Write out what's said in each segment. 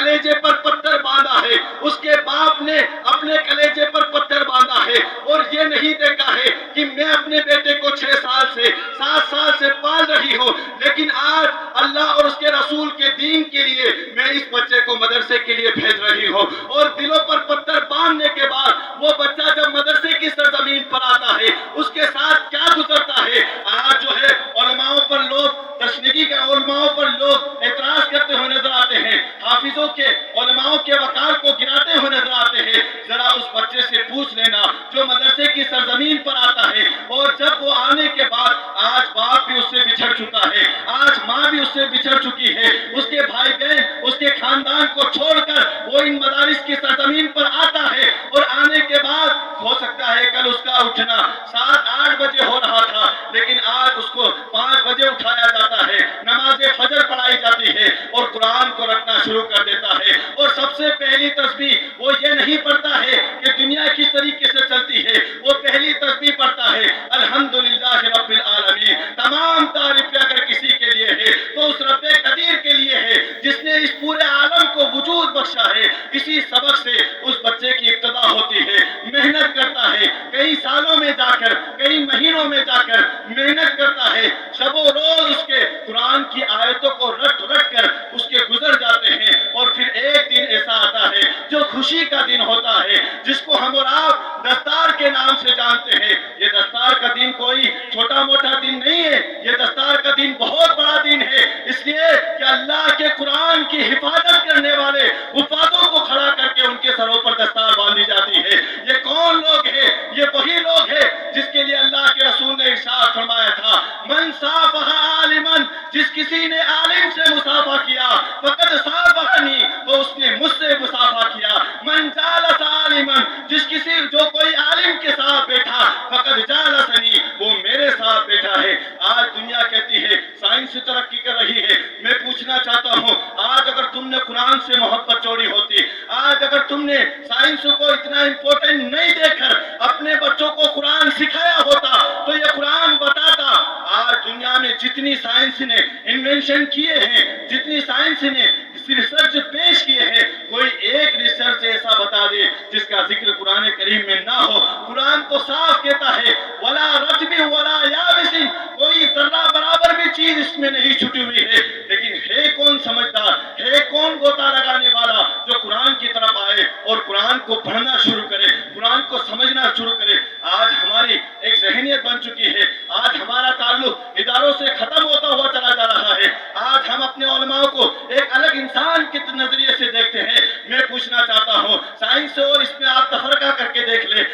کلیجے پر پتھر باندھا ہے، اس کے باپ نے اپنے کلیجے پر پتھر باندھا ہے اور یہ نہیں دیکھا ہے کہ میں اپنے بیٹے کو 6 سال سے 7 سال سے پال رہی ہوں، لیکن آج اللہ اور اس کے رسول کے دین کے لیے میں اس بچے کو مدرسے کے لیے بھیج رہی ہوں، اور دلوں پر پتھر باندھنے کے بعد وہ بچہ جب مدرسے کی سرزمین پر آتا ہے اس کے ساتھ کیا گزرتا ہے۔ آج جو ہے علماء پر لوگ تشنیگی کے علماء پر لوگ اعتراض کرتے ہوئے نظر آتے ہیں، حافظوں کے علماء کے وقار کو گراتے ہوئے نظر آتے ہیں۔ ذرا اس بچے سے پوچھ لینا جو مدرسے کی سرزمین پر آتا ہے، اور جب وہ آنے کے بعد آج باپ بھی اس سے بچھڑ چکا ہے، آج ماں بھی اس سے بچھڑ چکی ہے، اس کے بھائی بہن اس کے خاندان کو چھوڑ کر وہ ان مدارس کی سرزمین پر آتا ہے، اور آنے کے بعد ہو سکتا ہے کل اس کا اٹھنا 7-8 بجے ہو رہا تھا، لیکن آج اس کو 5 بجے اٹھایا جاتا ہے، نماز فجر پڑھائی جاتی ہے اور قرآن کو رٹنا شروع کر دیتا ہے، اور سب سے پہلی تسبیح وہ یہ نہیں پڑھتا ہے کہ دنیا کس طریقے سے چلتی ہے، وہ پہلی تسبیح پڑھتا ہے الحمدللہ رب العالمین۔ تمام تعریفیں اگر کسی کے لیے ہے تو اس رب قدیر کے لیے ہے جس نے اس پورے عالم کو وجود بخشا ہے۔ اسی سبق سے اس بچے کی ابتدا ہوتی ہے، محنت کرتا ہے، کئی سالوں میں جا کر کئی مہینوں میں جا کر محنت کرتا ہے، شب و روز اس کے قرآن کی آیتوں کو رٹ رٹ کر اس کے گزر جاتے ہیں، اور پھر ایک دن ایسا آتا ہے جو خوشی کا دن ہوتا ہے، جس کو ہم اور آپ دستار کے نام سے جانتے ہیں۔ یہ دستار کا دن کوئی چھوٹا موٹا دن نہیں ہے، یہ دستار کا دن بہت بڑا دن ہے، اس لیے کہ اللہ کے قرآن کی حفاظت کرنے والے حفاظوں کو کھڑا کر کے ان کے سروں پر دستار باندھی جاتی ہے۔ یہ کون لوگ ہیں؟ یہ وہی لوگ ہیں جس کے لیے اللہ کے رسول نے ارشاد فرمایا تھا من صافح عالما، جس کسی نے عالم سے مصافحہ کیا فقد صافحنی، تو اس نے مجھ سے مصافحہ کیا، من جالس عالما، جو کوئی عالم کے ساتھ بیٹھا فقد جالسنی، وہ میرے ساتھ بیٹھا ہے۔ آج دنیا کہتی ہے سائنس ترقی کر رہی ہے، میں پوچھنا چاہتا ہوں آج اگر تم نے قرآن سے محبت جوڑی ہوتی، آج اگر تم نے سائنس کو اتنا امپورٹنٹ نہیں دے کر اپنے بچوں کو قرآن سکھایا ہوتا تو یہ قرآن بتاتا آج دنیا میں جتنی سائنس نے انوینشن کیے ہیں، جتنی سائنس نے ریسرچ پیش کیے ہیں، کوئی ایک ریسرچ ایسا بتا دے جس کا ذکر قرآن کریم میں نہ ہو۔ قرآن تو صاف کہتا ہے ولا رطب ولا یابس، کوئی ذرہ برابر بھی چیز اس میں نہیں چھٹی ہوئی ہے، لیکن ہے کون سمجھدار، ہے کون غوطہ لگانے والا جو قرآن کی طرف آئے اور قرآن کو پڑھنا شروع کرے، قرآن کو سمجھنا شروع کرے۔ آج ہماری ایک ذہنیت بن چکی ہے، آج ہمارا تعلق اداروں سے ختم ہوتا ہوا چلا جا رہا ہے، آج ہم اپنے علماء کو ایک الگ انسان کے نظریے سے دیکھتے ہیں۔ میں پوچھنا چاہتا ہوں سائنس اور اس میں آپ تفرقہ کر کے دیکھ لیں،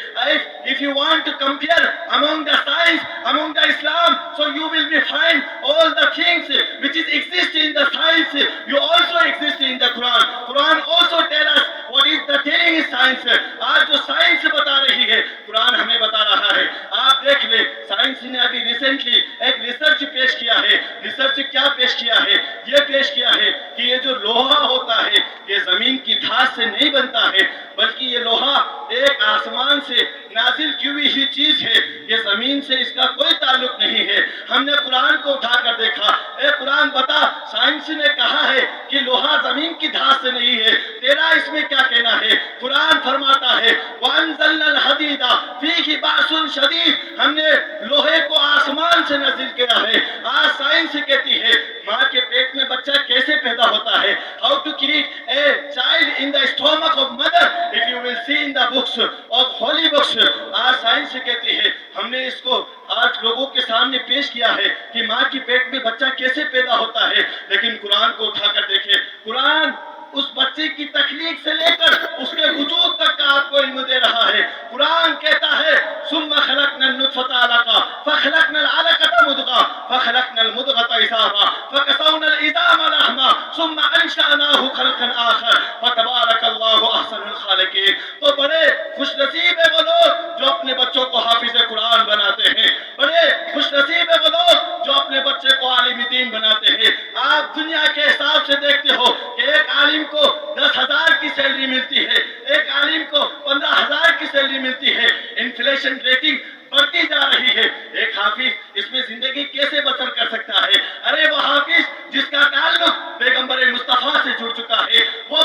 if you want to compare among the science, among the Islam, so you will be find all the things which is exist in the science, you also exist in the Quran. Quran also tell us what is the telling is science. آج جو science بتا رہی ہے قرآن ہمیں بتا رہا ہے۔ آپ دیکھ لیں سائنس نے ابھی ریسنٹلی ایک ریسرچ پیش کیا ہے، ریسرچ کیا پیش کیا ہے؟ یہ پیش کیا ہے کہ یہ جو لوہا ہوتا ہے یہ زمین کی دھات سے نہیں بنتا ہے، بلکہ یہ لوہا ایک آسمان سے نازل کی ہوئی ہی چیز ہے، یہ زمین سے اس کا کوئی تعلق نہیں ہے۔ ہم نے قرآن کو اٹھا کر دیکھا، اے قرآن بتا سائنس نے کہا ہے کہ لوہا زمین کی دھات سے نہیں ہے، تیرا اس میں کیا کہنا ہے؟ قرآن فرماتا ہے وَأَنزَلْنَا الْحَدِيدَ فِيهِ بَأْسٌ شَدِيدٌ، ہم نے لوہے کو آسمان سے نازل کیا ہے۔ آج سائنس کہتی ہے ماں کے پیٹ میں بچہ کیسے پیدا ہوتا ہے، how to create a child in the stomach of mother, if you will see in the books of holy books. آج سائنس کہتی ہے ہم نے اس کو آج لوگوں کے سامنے پیش کیا ہے کہ ماں کی پیٹ میں بچہ کیسے پیدا ہوتا ہے، لیکن قرآن کو اٹھا کر دیکھیں، قرآن اس بچے کی تخلیق سے لے کر اس کے وجود تک کا آپ کو علم دے رہا ہے۔ قرآن کہتا ہے ثم خلقنا النطفة علقة فخلقنا العلقة مضغة فخلقنا المضغة عظاما فكسونا العظام لحما ثم انشأناه خلقا آخر فتبارك الله احسن الخالقين۔ تو بڑے خوش نصیب ہیں وہ لوگ جو اپنے بچوں کو حافظ قرآن بناتے ہیں، بڑے خوش نصیب ہیں وہ لوگ جو اپنے بچے کو عالم دین بناتے ہیں۔ آپ دنیا کے حساب سے دیکھتے ہو کہ ایک عالم کو 10,000 کی سیلری ملتی ہے، ایک عالم کو 15,000 کی سیلری ملتی ہے، انفلیشن ریٹنگ بڑھتی جا رہی ہے۔ ایک حافظ اس میں زندگی کیسے بسر کر سکتا ہے؟ ارے وہ حافظ جس کا تعلق پیغمبر مصطفیٰ سے جڑ چکا ہے، وہ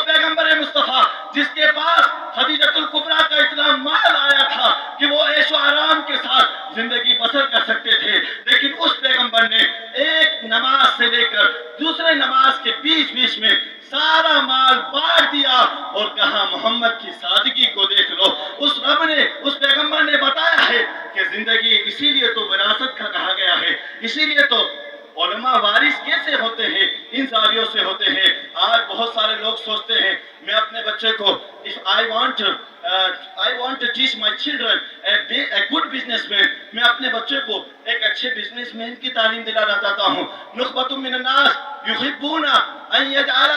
سارا مال بانٹ دیا اور کہا محمد کی سادگی کو دیکھ لو. اس رب نے، اس پیغمبر نے بتایا ہے کہ زندگی اسی لیے تو وراثت کا کہا گیا ہے، اسی لیے تو علماء وارث کیسے ہوتے ہیں؟ ان زاویوں سے ہوتے ہیں. آج بہت سارے لوگ سوچتے ہیں میں اپنے بچے کو I want to teach my children a good businessman. میں اپنے بچے کو ایک اچھے بزنس مین کی تعلیم دلانا چاہتا ہوں. نخبۃ من الناس یحبون ان یجعل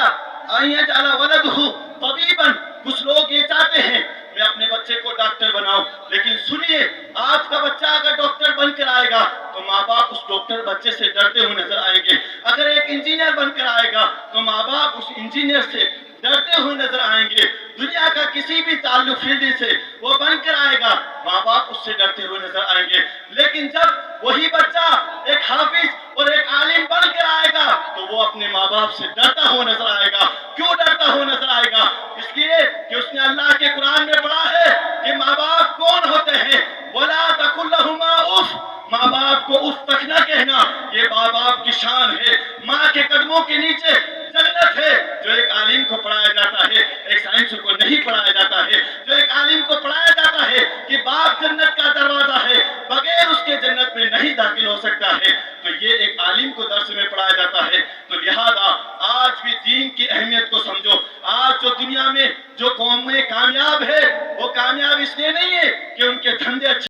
ولدہ طبیبا. کچھ لوگ یہ چاہتے ہیں میں اپنے بچے کو ڈاکٹر بناؤں، لیکن سنیے آپ کا بچہ اگر ڈاکٹر بن کر آئے گا تو ماں باپ اس ڈاکٹر بچے سے ڈرتے ہوئے نظر آئیں گے. اگر ایک انجینئر بن کر آئے گا تو ماں باپ اس انجینئر سے ڈرتے ہوئے نظر آئیں گے. دنیا کا کسی بھی تعلق فیلڈ سے وہ بن کر آئے گا، ماں باپ اس سے ڈرتے ہوئے نظر آئیں گے. لیکن جب وہی بچہ ایک حافظ اور ایک عالم بن کر آئے گا تو وہ اپنے ماں باپ سے ڈرتا ہوا نظر آئے گا. کیوں ڈرتا ہوا نظر آئے گا؟ اس لیے کہ اس نے اللہ کے قرآن میں پڑھا ہے کہ ماں باپ کون ہوتے ہیں. وَلَا تَقُلْ لَهُمَا اُفْ. ماں باپ کو اف تک نہ کہنا، یہ ماں باپ کی شان ہے. ماں کے قدموں کے نیچے جنت ہے. جو ایک عالم کو پڑھایا جاتا ہے، ایک سائنس کو نہیں پڑھایا جاتا ہے. جو ایک عالم کو پڑھایا جاتا ہے کہ باپ جنت کا دروازہ ہے، بغیر اس کے جنت میں نہیں داخل ہو سکتا ہے.